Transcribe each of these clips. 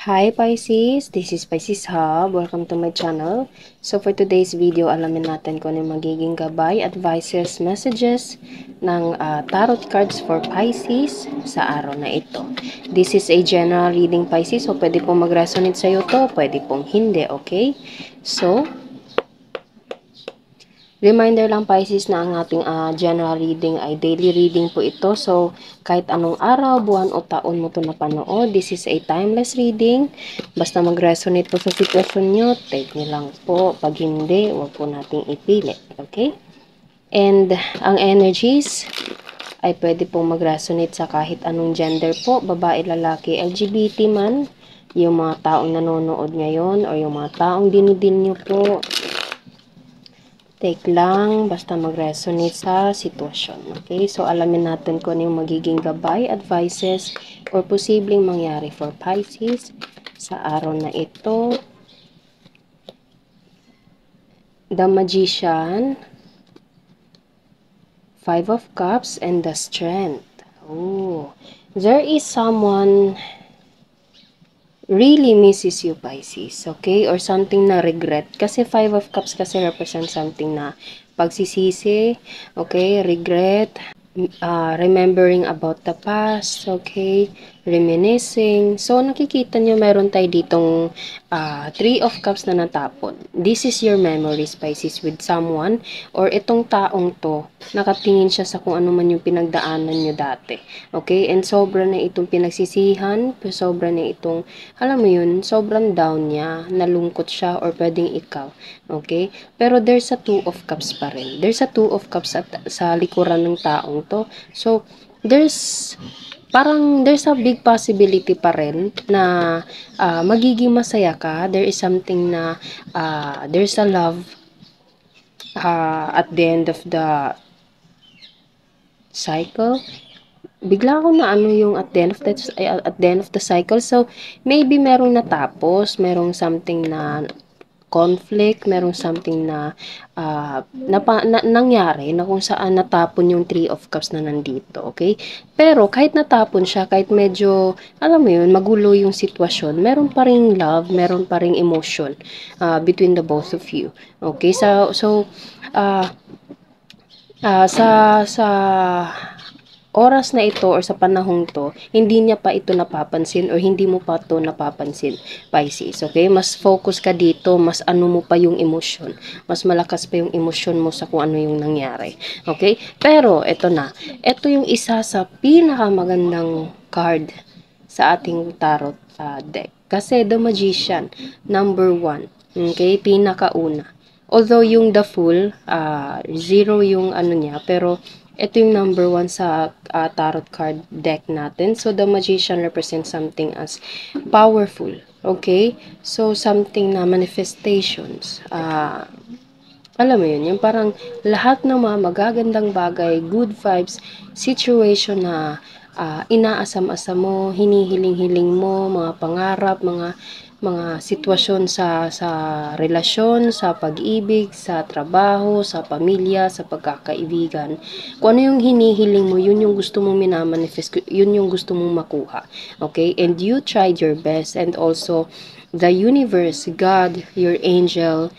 Hi Pisces, this is Pisces Hub. Welcome to my channel. So for today's video, alamin natin kung ano magiging gabay, advices, messages ng tarot cards for Pisces sa araw na ito. This is a general reading Pisces, so pwede pong mag-resonate sa'yo to, pwede pong hindi, okay? So, reminder lang Pisces na ang ating general reading ay daily reading po ito. So, kahit anong araw, buwan o taon mo ito napanood, this is a timeless reading. Basta mag-resonate po sa sitwasyon nyo, take nyo lang po. Pag hindi, huwag po nating ipilit. Okay? And ang energies ay pwede pong mag-resonate sa kahit anong gender po, babae, lalaki, LGBT man, yung mga taong nanonood ngayon or yung mga taong dinidin nyo po. Take lang, basta mag-resonate sa sitwasyon. Okay? So, alamin natin kung ano yung magiging gabay, advices, or posibleng mangyari for Pisces sa araw na ito. The Magician, Five of Cups, and the Strength. Oh, there is someone really misses you, Pisces, okay? Or something na regret. Kasi Five of Cups kasi represent something na pagsisisi, okay? Regret, remembering about the past, okay? Reminiscing. So, nakikita nyo, meron tayo ditong Three of Cups na natapon. This is your memories, Pisces, with someone or itong taong to, nakatingin siya sa kung ano man yung pinagdaanan nyo dati. Okay? And sobra na itong pinagsisihan, sobra na itong, alam mo yun, sobrang down niya, nalungkot siya, or pwedeng ikaw. Okay? Pero there's a Two of Cups pa rin. There's a Two of Cups sa likuran ng taong to. So, there's a big possibility pa rin na magiging masaya ka. There is something na there's a love at the end of the cycle. Bigla ako na ano yung at the end of the cycle. So, maybe merong natapos, merong something na conflict, merong something na, nangyari na kung saan natapon yung Three of Cups na nandito, okay? Pero kahit natapon siya, kahit medyo, alam mo yun, magulo yung sitwasyon, meron pa ring love, meron pa ring emotion between the both of you, okay? So sa oras na ito or sa panahong to, hindi niya pa ito napapansin or hindi mo pa to napapansin, Pisces, okay? Mas focus ka dito, mas ano mo pa yung emosyon, mas malakas pa yung emosyon mo sa kung ano yung nangyari, okay? Pero, ito yung isa sa pinakamagandang card sa ating tarot deck. Kasi The Magician, number 1, okay? Pinakauna. Although yung The Fool, 0 yung ano niya, pero ito yung number 1 sa tarot card deck natin. So, the Magician represents something as powerful. Okay? So, something na manifestations. Alam mo yun, yung parang lahat ng mga magagandang bagay, good vibes, situation na inaasam-asam mo, hinihiling-hiling mo, mga pangarap, mga sitwasyon sa relasyon, sa pag-ibig, sa trabaho, sa pamilya, sa pagkakaibigan. Kung ano yung hinihiling mo, yun yung gusto mong minamanifest, yun yung gusto mong makuha. Okay? And you tried your best, and also the universe, God, your angel,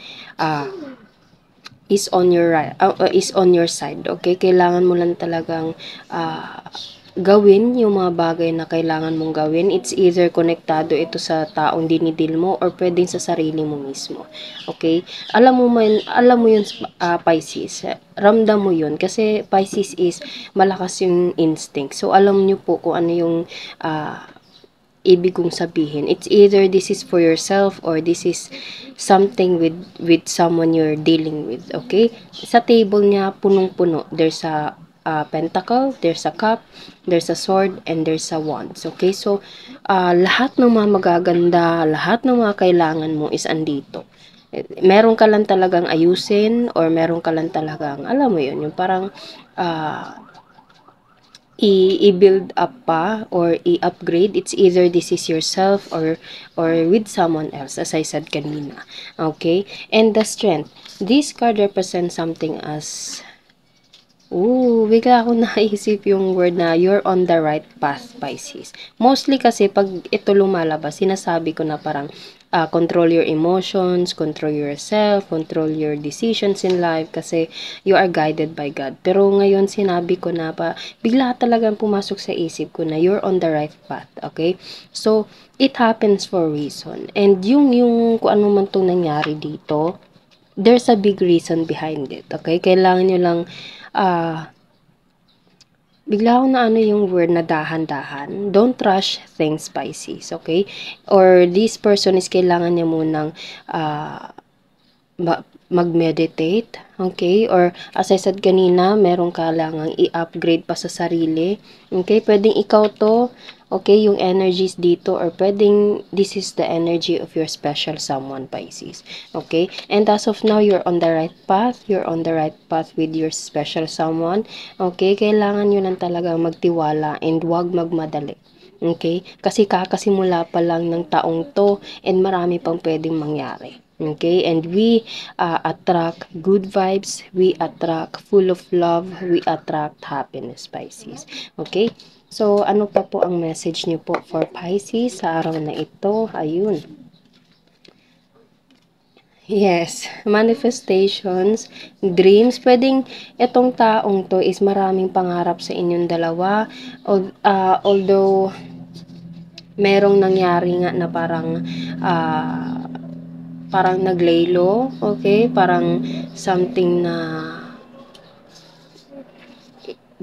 is on your side. Okay? Kailangan mo lang talagang gawin yung mga bagay na kailangan mong gawin. It's either konektado ito sa taong dinidil mo or pwedeng sa sarili mo mismo. Okay? Alam mo yun, Pisces. Ramdam mo yun kasi Pisces is malakas yung instinct. So, alam nyo po kung ano yung ibig kong sabihin. It's either this is for yourself or this is something with someone you're dealing with. Okay? Sa table niya, punong-puno. There's a pentacle, there's a cup, there's a sword, and there's a wands. Okay? So, lahat ng mga magaganda, lahat ng mga kailangan mo is andito. Meron ka lang talagang ayusin or meron ka lang talagang, alam mo yun, yung parang i-build up pa or i-upgrade. It's either this is yourself or with someone else, as I said kanina. Okay? And the strength. This card represents something as Bigla ako naisip yung word na you're on the right path, Pisces. Mostly kasi pag ito lumalabas, sinasabi ko na parang control your emotions, control yourself, control your decisions in life kasi you are guided by God. Pero ngayon sinabi ko na bigla talagang pumasok sa isip ko na you're on the right path, okay? So, it happens for a reason. And yung kung ano man itong nangyari dito, there's a big reason behind it, okay? Kailangan nyo lang bigla ako na ano yung word na dahan-dahan. Don't rush things, Pisces, okay? Or this person is kailangan niya munang mag-meditate, okay? Or as I said kanina, meron kailangang i-upgrade pa sa sarili, okay? Pwedeng ikaw to, okay, yung energies dito, or pwedeng this is the energy of your special someone, Pisces, okay? And as of now, you're on the right path, with your special someone, okay? Kailangan nyo lang talagang magtiwala and wag magmadali. Okay? Kasi kakasimula pa lang ng taong to and marami pang pwedeng mangyari. Okay? And we attract good vibes, we attract full of love, we attract happiness, Pisces. Okay? So, ano pa po ang message niyo po for Pisces sa araw na ito? Ayun. Yes, manifestations, dreams. Pwedeng itong taong to is maraming pangarap sa inyong dalawa. Although merong nangyari nga na parang naglaylo, okay? Parang something na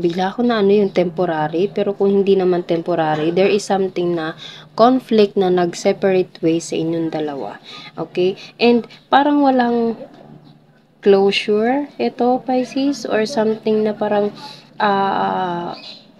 bigla ko na ano yung temporary, pero kung hindi naman temporary, there is something na conflict na nag-separate ways sa inyong dalawa. Okay? And parang walang closure ito, Pisces, or something na parang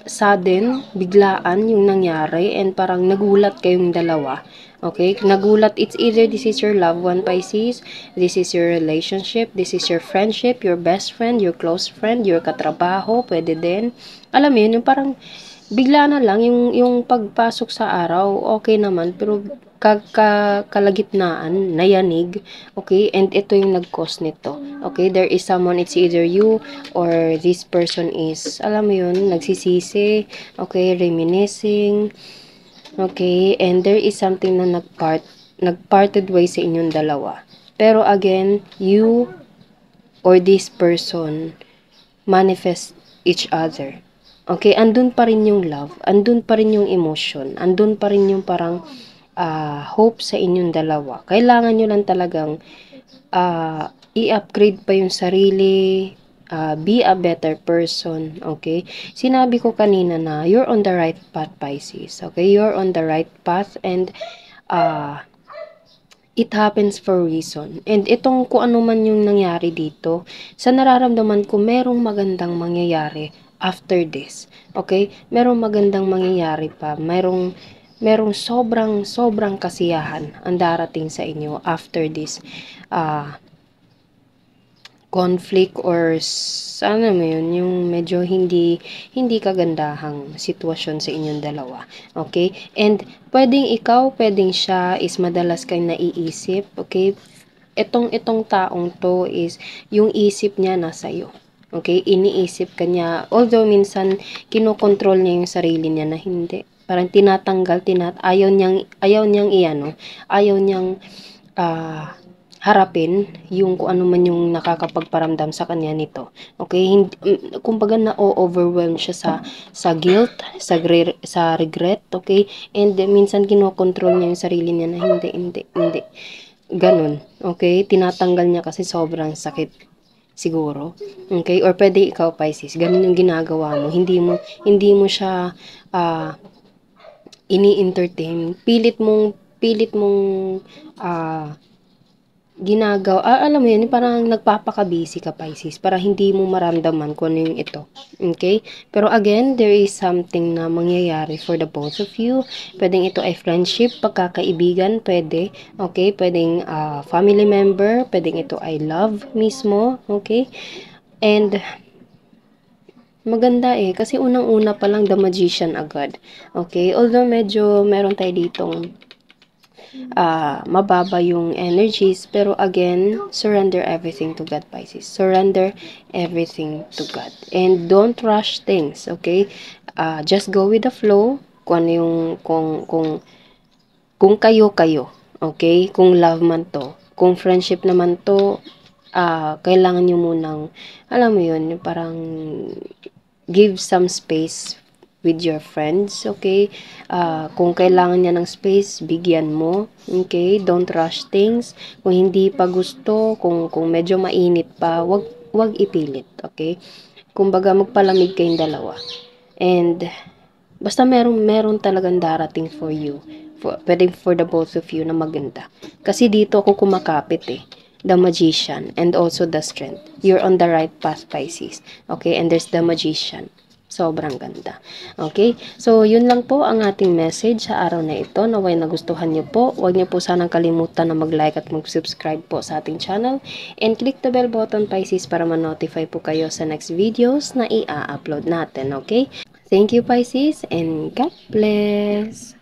sudden, biglaan yung nangyari, and parang nagulat kayong dalawa. Okay? Nagulat, it's either this is your loved one, Pisces, this is your relationship, this is your friendship, your best friend, your close friend, your katrabaho, pwede din. Alam mo yun, yung parang bigla na lang, yung pagpasok sa araw, okay naman, pero kalagitnaan, nayanig, okay, and ito yung nag-cause nito, okay, there is someone, it's either you, or this person is, alam mo yun, nagsisisi, okay, reminiscing, okay, and there is something na nagparted way sa inyong dalawa, pero again, you, or this person, manifest each other. Okay, andun pa rin yung love, andun pa rin yung emotion, andun pa rin yung parang hope sa inyong dalawa. Kailangan nyo lang talagang i-upgrade pa yung sarili, be a better person, okay? Sinabi ko kanina na you're on the right path, Pisces, okay? You're on the right path, and it happens for a reason. And itong kung ano man yung nangyari dito, sa nararamdaman ko, merong magandang mangyayari after this. Okay? Merong magandang mangyayari pa. Merong sobrang kasiyahan ang darating sa inyo after this conflict, or sana mo yun, yung medyo hindi kagandahang sitwasyon sa inyong dalawa. Okay? And pwedeng siya is madalas kang naiisip. Okay? Itong taong to is yung isip niya nasa iyo. Okay? Iniisip ka niya. Although minsan kinokontrol niya yung sarili niya na hindi. Parang tinatanggal, ayaw niyang harapin yung kung ano man yung nakakapagparamdam sa kanya nito. Okay? Hindi, kumbaga na-overwhelm siya sa guilt, sa regret, okay? And minsan kinokontrol niya yung sarili niya na hindi. Ganun. Okay? Tinatanggal niya kasi sobrang sakit siguro. Okay? Or pwede ikaw, Pisces, ganun yung ginagawa mo. Hindi mo siya ini-entertain. Pilit mong ginagawa, alam mo yun, parang nagpapaka-busy ka, Pisces, para hindi mo maramdaman kung ano yung ito. Okay? Pero again, there is something na mangyayari for the both of you. Pwedeng ito ay friendship, pagkakaibigan, pwede. Okay? Pwedeng family member, pwedeng ito ay love mismo. Okay? And maganda kasi unang-una pa lang the magician agad. Okay? Although medyo meron tayo ditong mababa yung energies. Pero again, surrender everything to God, Pisces. Surrender everything to God. And don't rush things, okay? Just go with the flow. Kung ano yung, kung kayo, okay? Kung love man to. Kung friendship naman to, kailangan nyo munang, alam mo yun, parang give some space with your friends, okay? Kung kailangan niya ng space, bigyan mo, okay? Don't rush things. Kung hindi pa gusto, kung medyo mainit pa, wag ipilit, okay? Kumbaga, magpalamig kayong dalawa. And, basta meron talagang darating for you. Pwedeng for the both of you na maganda. Kasi dito ako kumakapit eh. The Magician and also the Strength. You're on the right path, Pisces. Okay? And there's the Magician. Sobrang ganda. Okay? So, yun lang po ang ating message sa araw na ito. Naway nagustuhan niyo po. Huwag niyo po sanang kalimutan na mag-like at mag-subscribe po sa ating channel. And click the bell button, Pisces, para ma-notify po kayo sa next videos na i-upload natin. Okay? Thank you, Pisces, and God bless!